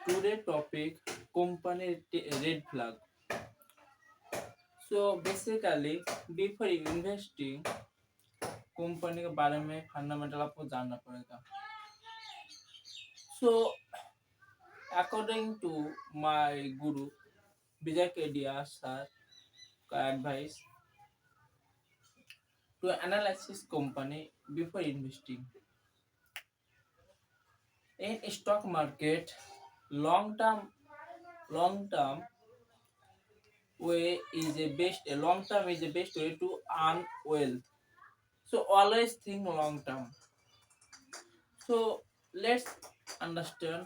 Today topic company red flag. So basically, before investing, company के बारे में fundamental आपको जानना पड़ेगा. So according to my guru Vijay Kedia sir का advice to analyze this company before investing in stock market, long term way is a best. A long term is the best way to earn wealth. So always think long term. So let's understand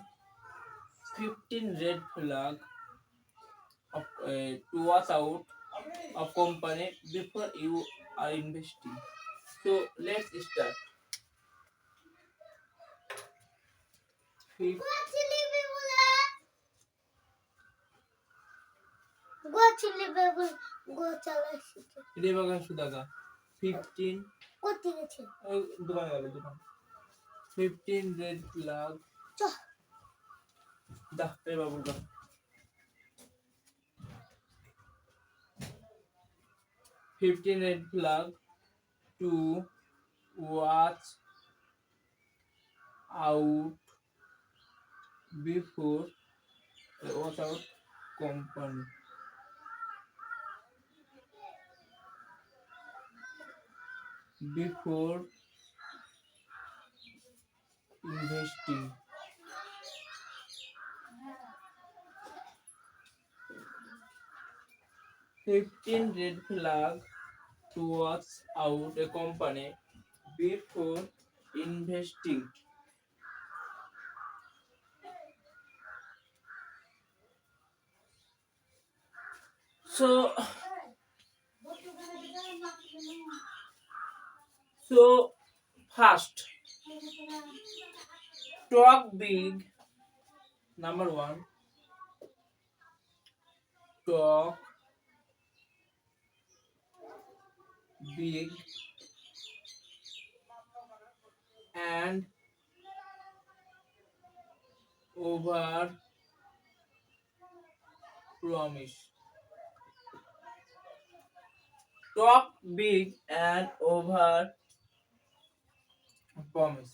15 red flag to watch out of company before you are investing. So let's start. Fif- রে বাগান সুদাগা 15 দোকানে গেল দোকান 15 red flag দা রে বাবু দা 15 red flag to watch out before company before investing. 15 red flag to watch out a company before investing. So first, talk big. Number one, talk big and over promise. Talk big and over promise.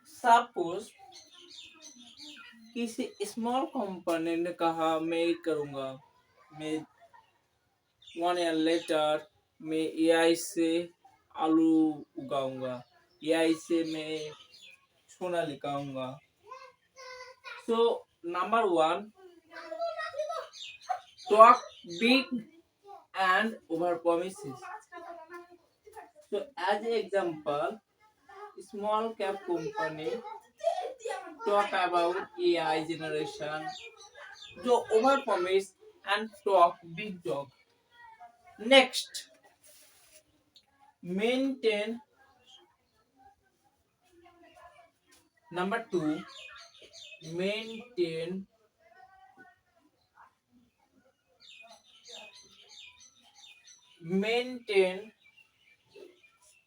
Suppose किसी small company ने कहा मैं ये करूंगा, मैं 1 year letter मैं AI से आलू उगाऊंगा, एआई से मैं सोना निकालूंगा. So number one, talk big and over promises. So as an example, small cap company talk about AI generation, so over promise and talk big talk. Next, maintain. Number two, maintain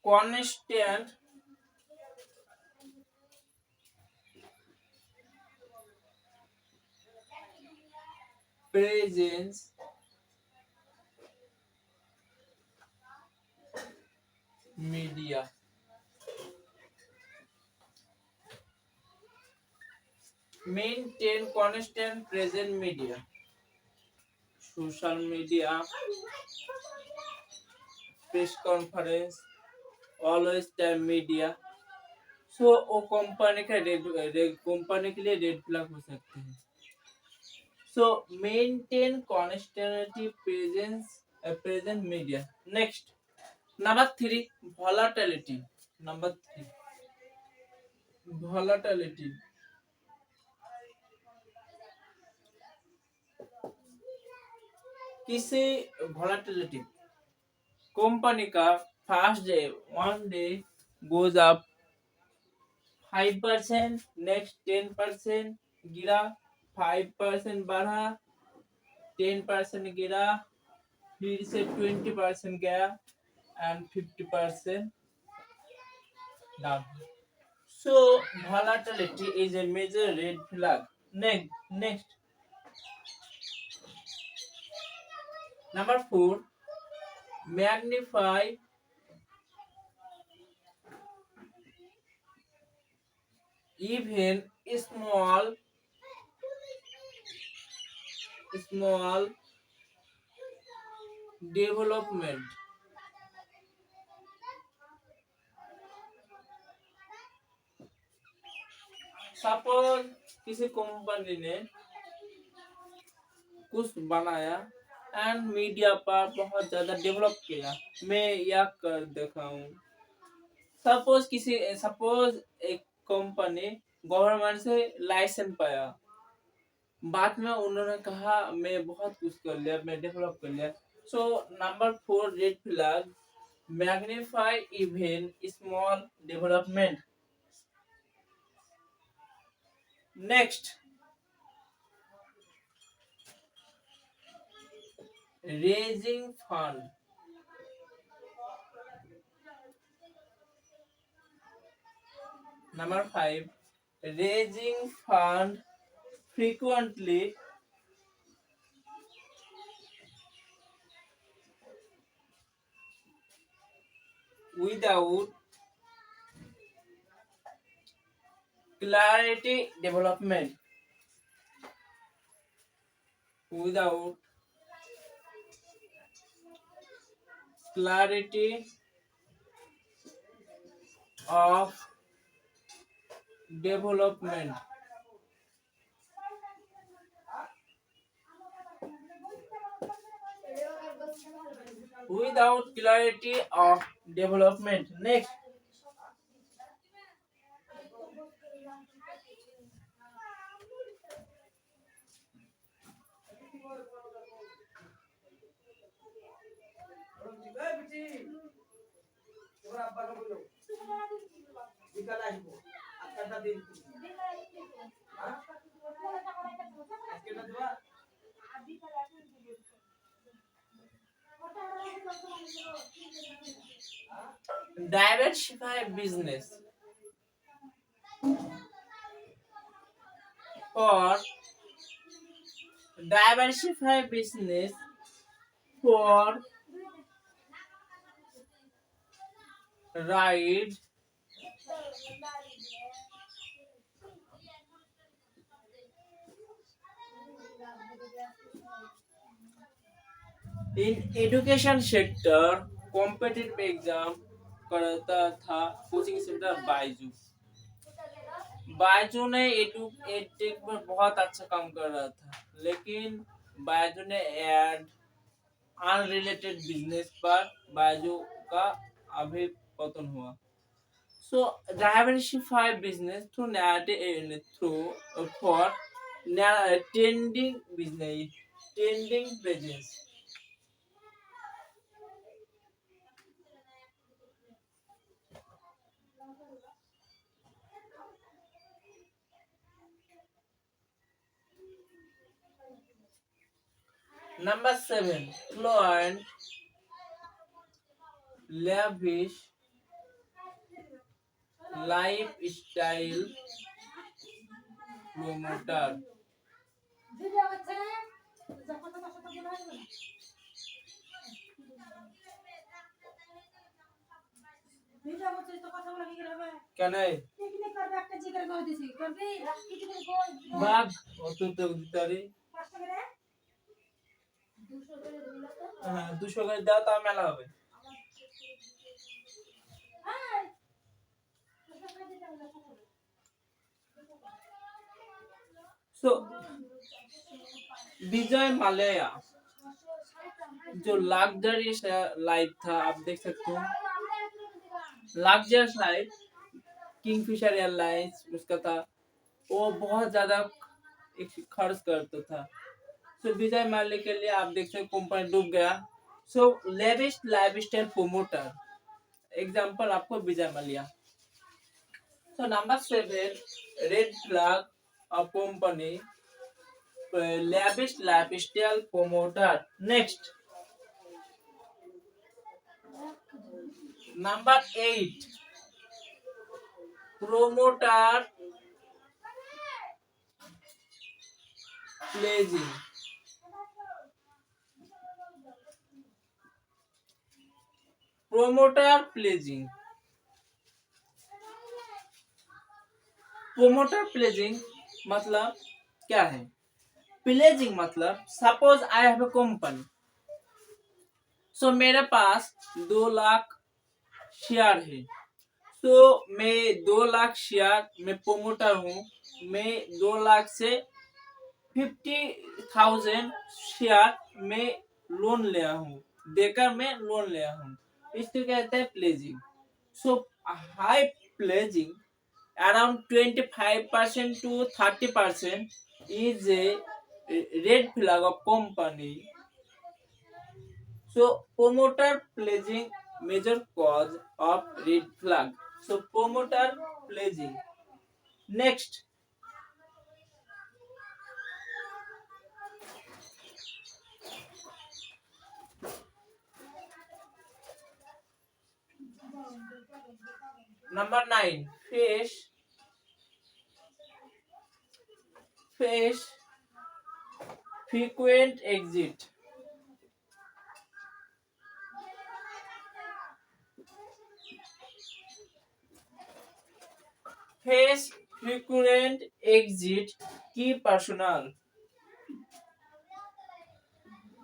constant presence media. Maintain constant present media, social media, press conference, always time media. So वो company का company के लिए red flag हो सकते हैं. So maintain constantly present media. Next, number three, volatility. Number three, volatility. किसी volatility company का first day 1 day goes up 5%, next 10% गिरा, 5% बढ़ा, 10% गिरा, फिर से 20% गया and 50% down. So volatility is a major red flag. Next, number 4, magnify even small development. Suppose किसी company ने कुछ बनाया एंड मीडिया पर बहुत ज्यादा डेवलप किया, मैं यह कर दिखाऊं। सपोज एक कंपनी गवर्नमेंट से लाइसेंस पाया, बाद में उन्होंने कहा मैं बहुत कुछ कर लिया, मैं डेवलप कर लिया। So number 4 red flag, magnify even small development. Next, raising fund. Number 5, raising fund frequently without clarity development. Without clarity of development. Without clarity of development. Next, diversify business. For diversify business for right in education sector, competitive exam करता था coaching centre Byju. Byju ने edtech पर बहुत अच्छा काम कर रहा था, लेकिन बायजू ने एड अनरिलेटेड बिजनेस पर बायजू का अभी पतन हुआ। So diversify business through for trending business. Number 7, client lavish lifestyle promoter। क्या नहीं भाग तो तारी 200 করে দাও, তা মেলা হবে। सो विजय माल्या जो लग्जरियस लाइफ था, आप देख सकते हो लग्जरियस लाइफ, किंगफिशर एयरलाइंस उसका था, वो बहुत ज्यादा खर्च करता था। सो विजय माल्या के लिए आप देख सकते कंपनी डूब गया। So lavish lifestyle promoter, example आपको Vijay Mallya. So number 7, red flag of company lavish lifestyle promoter। Next, number 8, promoter pledging. Promoter pledging. Promoter pledging मतलब क्या है? Pledging मतलब suppose I have a company, so मेरे पास 2 लाख शेयर है। तो मैं 2 लाख शेयर में प्रोमोटर हूँ। मैं 2 लाख से 50,000 शेयर में लोन लिया हूँ, देकर मैं लोन लिया हूँ। इसको कहते हैं pledging. So high pledging around 25% to 30% is a red flag of company. So promoter pledging major cause of red flag. So promoter pledging. Next, number 9, face frequent exit. Face frequent exit key personnel.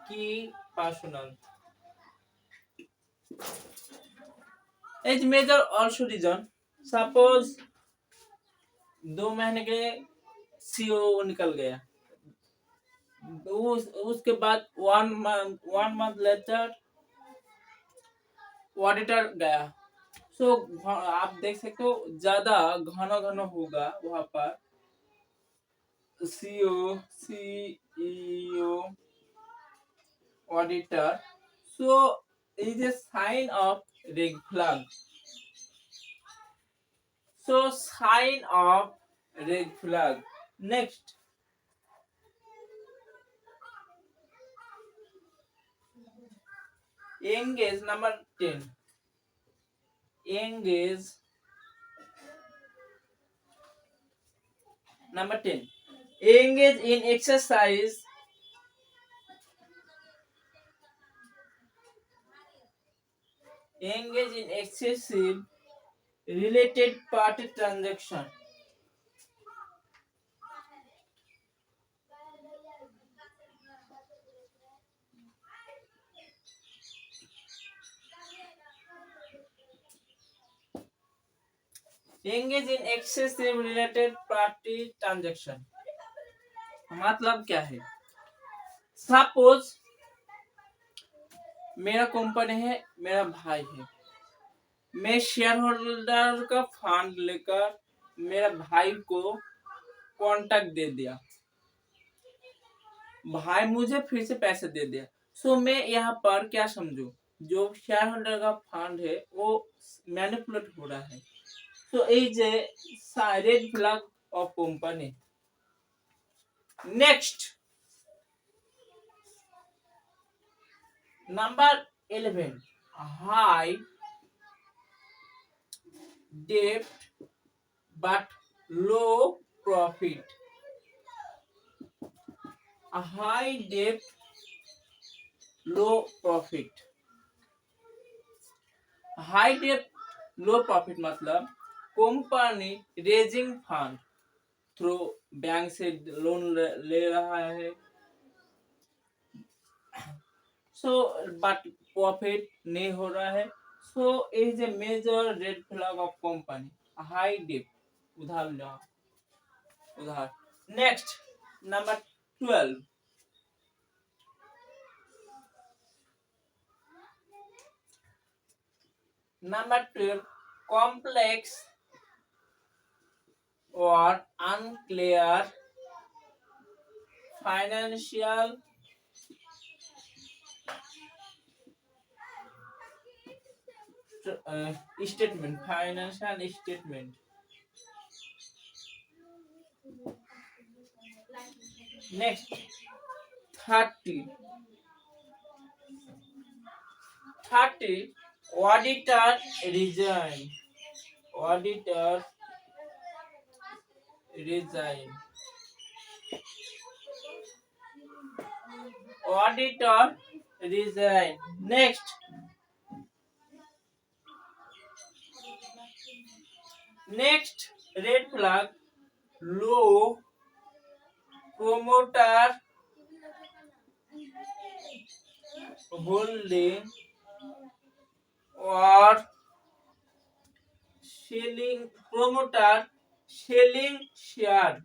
Key personnel. Age major also reason. Suppose 2 महीने के CO निकल गया, उसके बाद 1 month later auditor गया। सो आप देख सकते हो ज्यादा घना घना होगा वहां पर CEO auditor. So is a sign off red flag. So sign off red flag. Next, engage number 10. Engage number 10. Engage in exercise engage in excessive related party transaction. Engage in excessive related party transaction मतलब क्या है? Suppose मेरा company है, मेरा भाई है, मैं share holder का फंड लेकर मेरा भाई को कॉन्ट्रैक्ट दे दिया, भाई मुझे फिर से पैसे दे दिया। सो मैं यहाँ पर क्या समझू, जो शेयर होल्डर का फंड है वो मैनिपुलेट हो रहा है। So is A red flag of company. Next, number 11, high debt but low profit. A high debt, low profit. High debt, low profit मतलब company raising fund through bank से loan ले रहा है, सो बट प्रॉफिट नहीं हो रहा है। So is a major red flag of company. High debt उधार। Next, number 12, complex or unclear financial statement. Financial statement. Next, 30. Auditor resign. Auditor resign. Auditor resign. Next red flag, low promoter holding or selling share.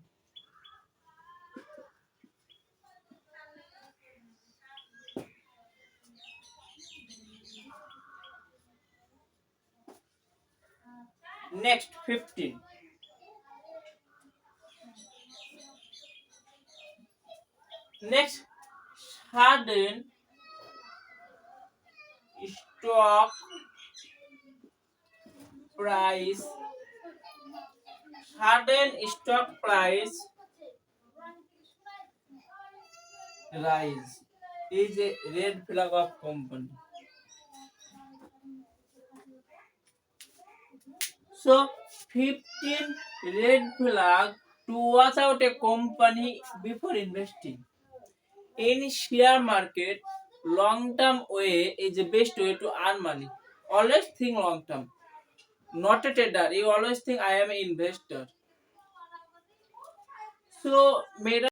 Next 15. Next, sudden stock price. Sudden stock price rise is a red flag of company. So 15 red flag to watch out a company before investing. In share market, long term way is the best way to earn money. Always think long term. Not a trader. You always think I am an investor. So,